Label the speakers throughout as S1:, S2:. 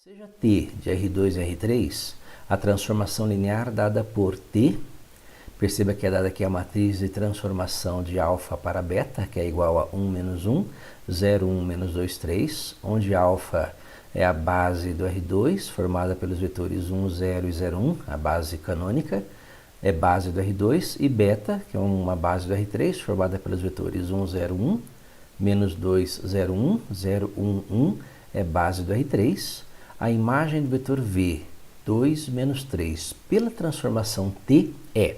S1: Seja T de R2 e R3, a transformação linear dada por T, perceba que é dada aqui a matriz de transformação de alfa para beta, que é igual a 1 menos 1, 0, 1 menos 2, 3, onde alfa é a base do R2, formada pelos vetores 1, 0 e 0, 1, a base canônica, é base do R2, e beta, que é uma base do R3, formada pelos vetores 1, 0, 1, menos 2, 0, 1, 0, 1, 1, é base do R3. A imagem do vetor V, 2 menos 3, pela transformação T é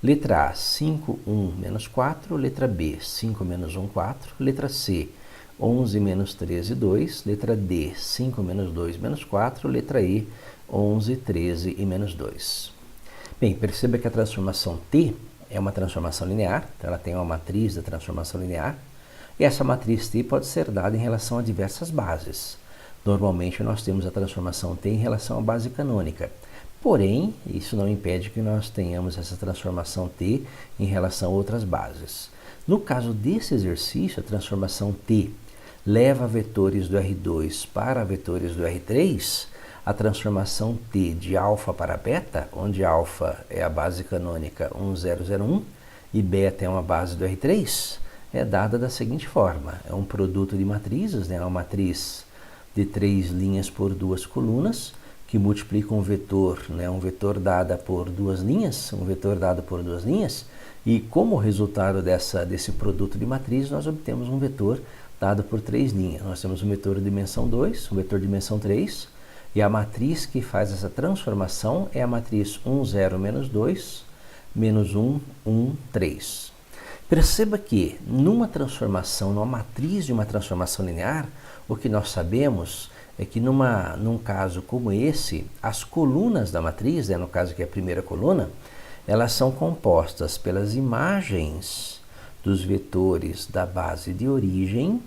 S1: letra A, 5, 1, menos 4, letra B, 5 menos 1, 4, letra C, 11 menos 13, 2, letra D, 5 menos 2, menos 4, letra E, 11, 13 e menos 2. Bem, perceba que a transformação T é uma transformação linear, então ela tem uma matriz da transformação linear, e essa matriz T pode ser dada em relação a diversas bases. Normalmente nós temos a transformação T em relação à base canônica. Porém, isso não impede que nós tenhamos essa transformação T em relação a outras bases. No caso desse exercício, a transformação T leva vetores do R2 para vetores do R3, a transformação T de alfa para beta, onde alfa é a base canônica 1001 e beta é uma base do R3, é dada da seguinte forma. É um produto de matrizes, né? Uma matriz de 3 linhas por 2 colunas, que multiplica um vetor, né? Um vetor dado por 2 linhas, e como resultado desse produto de matriz, nós obtemos um vetor dado por 3 linhas. Nós temos um vetor de dimensão 2, um vetor de dimensão 3, e a matriz que faz essa transformação é a matriz 1, 0, menos 2, menos 1, 1, 3. Perceba que numa matriz de uma transformação linear, o que nós sabemos é que num caso como esse, as colunas da matriz, né, no caso aqui a primeira coluna, elas são compostas pelas imagens dos vetores da base de origem,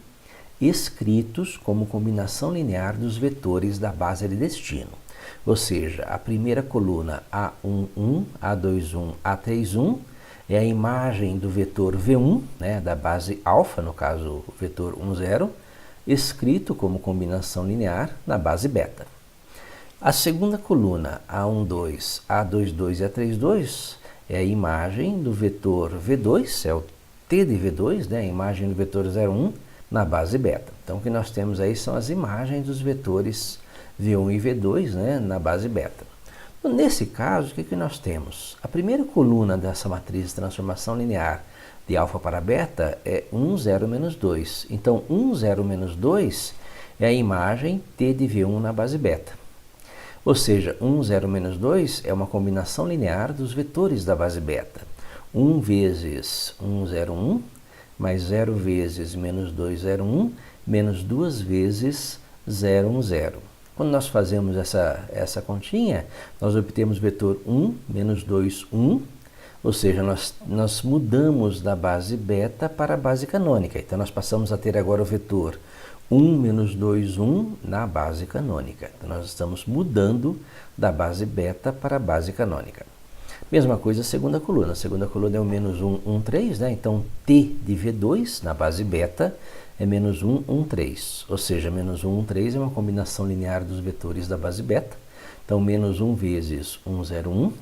S1: escritos como combinação linear dos vetores da base de destino. Ou seja, a primeira coluna A11, A21, A31 é a imagem do vetor V1, né, da base alfa, no caso o vetor 10, escrito como combinação linear na base beta. A segunda coluna, A12, A22 e A32, é a imagem do vetor V2, é o T de V2, né, a imagem do vetor 01 na base beta. Então o que nós temos aí são as imagens dos vetores V1 e V2, né, na base beta. Então, nesse caso, o que nós temos? A primeira coluna dessa matriz de transformação linear de alfa para beta é 1, 0, menos 2. Então, 1, 0, menos 2 é a imagem T de V1 na base beta. Ou seja, 1, 0, menos 2 é uma combinação linear dos vetores da base beta. 1 vezes 1, 0, 1, mais 0 vezes menos 2, 0, 1, menos 2 vezes 0, 1, 0. Quando nós fazemos essa continha, nós obtemos vetor 1, menos 2, 1, ou seja, nós mudamos da base beta para a base canônica. Então, nós passamos a ter agora o vetor 1, menos 2, 1 na base canônica. Então, nós estamos mudando da base beta para a base canônica. Mesma coisa a segunda coluna. A segunda coluna é o menos 1, 1, 3, né? Então, T de V2 na base beta é menos 1, 1, 3. Ou seja, menos 1, 1, 3 é uma combinação linear dos vetores da base beta. Então, menos 1 vezes 1, 0, 1,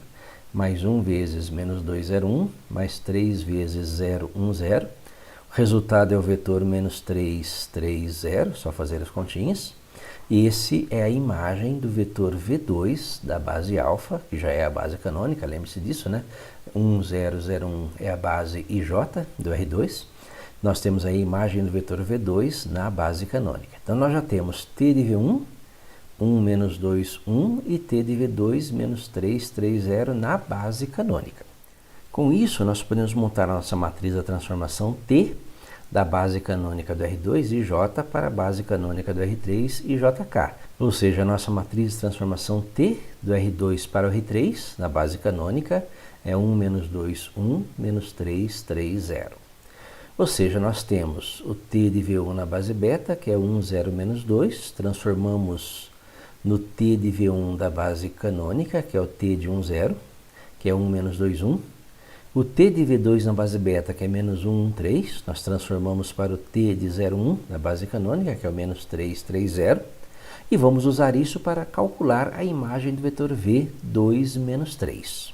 S1: mais 1 vezes menos 2, 0, 1, mais 3 vezes 0, 1, 0. O resultado é o vetor menos 3, 3, 0, só fazer as continhas. Esse é a imagem do vetor V2 da base alfa, que já é a base canônica, lembre-se disso, né? 1, 0, 0, 1 é a base IJ do R2. Nós temos aí a imagem do vetor V2 na base canônica. Então, nós já temos T de V1, 1 menos 2, 1, e T de V2 menos 3, 3, 0 na base canônica. Com isso, nós podemos montar a nossa matriz da transformação T da base canônica do R2, IJ, para a base canônica do R3, IJK. Ou seja, a nossa matriz de transformação T do R2 para o R3, na base canônica, é 1 menos 2, 1, menos 3, 3, 0. Ou seja, nós temos o T de V1 na base beta, que é 1, 0, menos 2, transformamos no T de V1 da base canônica, que é o T de 1, 0, que é 1 menos 2, 1. O t de V2 na base beta, que é menos 1, 1, 3, nós transformamos para o t de 0, 1 na base canônica, que é o menos 3, 3, 0. E vamos usar isso para calcular a imagem do vetor V2 menos 3.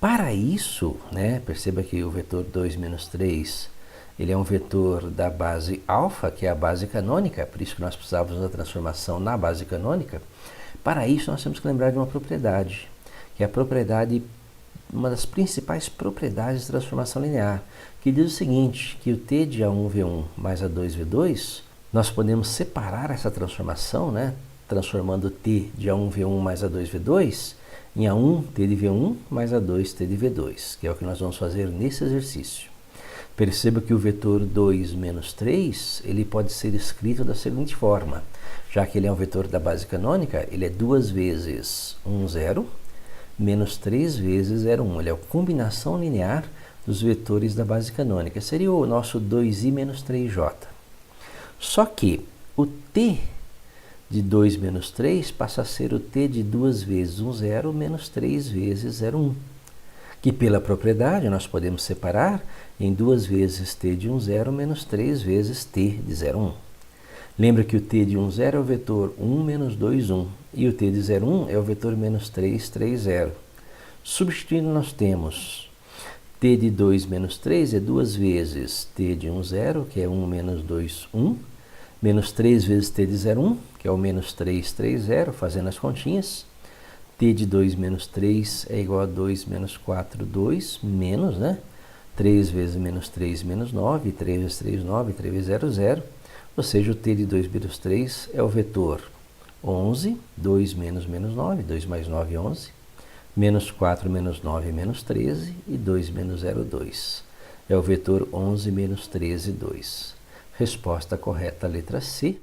S1: Para isso, perceba que o vetor 2 menos 3, ele é um vetor da base alfa, que é a base canônica, por isso que nós precisávamos da transformação na base canônica. Para isso, nós temos que lembrar de uma propriedade, que é a propriedade, uma das principais propriedades de transformação linear, que diz o seguinte, que o t de A1V1 mais A2V2, nós podemos separar essa transformação, transformando t de A1V1 mais A2V2 em A1 t de V1 mais A2 t de V2, que é o que nós vamos fazer nesse exercício. Perceba que o vetor 2 menos 3, ele pode ser escrito da seguinte forma, já que ele é um vetor da base canônica, ele é 2 vezes 1, 0, menos 3 vezes 0, 1. Ele é a combinação linear dos vetores da base canônica. Seria o nosso 2i menos 3j. Só que o t de 2 menos 3 passa a ser o t de 2 vezes 1, 0 menos 3 vezes 0, 1. Que pela propriedade nós podemos separar em 2 vezes t de 1, 0 menos 3 vezes t de 0, 1. Lembra que o t de 1, 0 é o vetor 1 menos 2, 1. E o t de 0, 1 é o vetor menos 3, 3, 0. Substituindo, nós temos t de 2 menos 3 é 2 vezes t de 1, 0, que é 1 menos 2, 1. Menos 3 vezes t de 0, 1, que é o menos 3, 3, 0, fazendo as continhas. T de 2 menos 3 é igual a 2 menos 4, 2, menos, 3 vezes menos 3, menos 9, 3 vezes 3, 9, 3 vezes 0, 0. Ou seja, o t de 2 menos 3 é o vetor 11, 2 menos menos 9, 2 mais 9, 11. Menos 4 menos 9, menos 13. E 2 menos 0, 2. É o vetor 11 menos 13, 2. Resposta correta, letra C.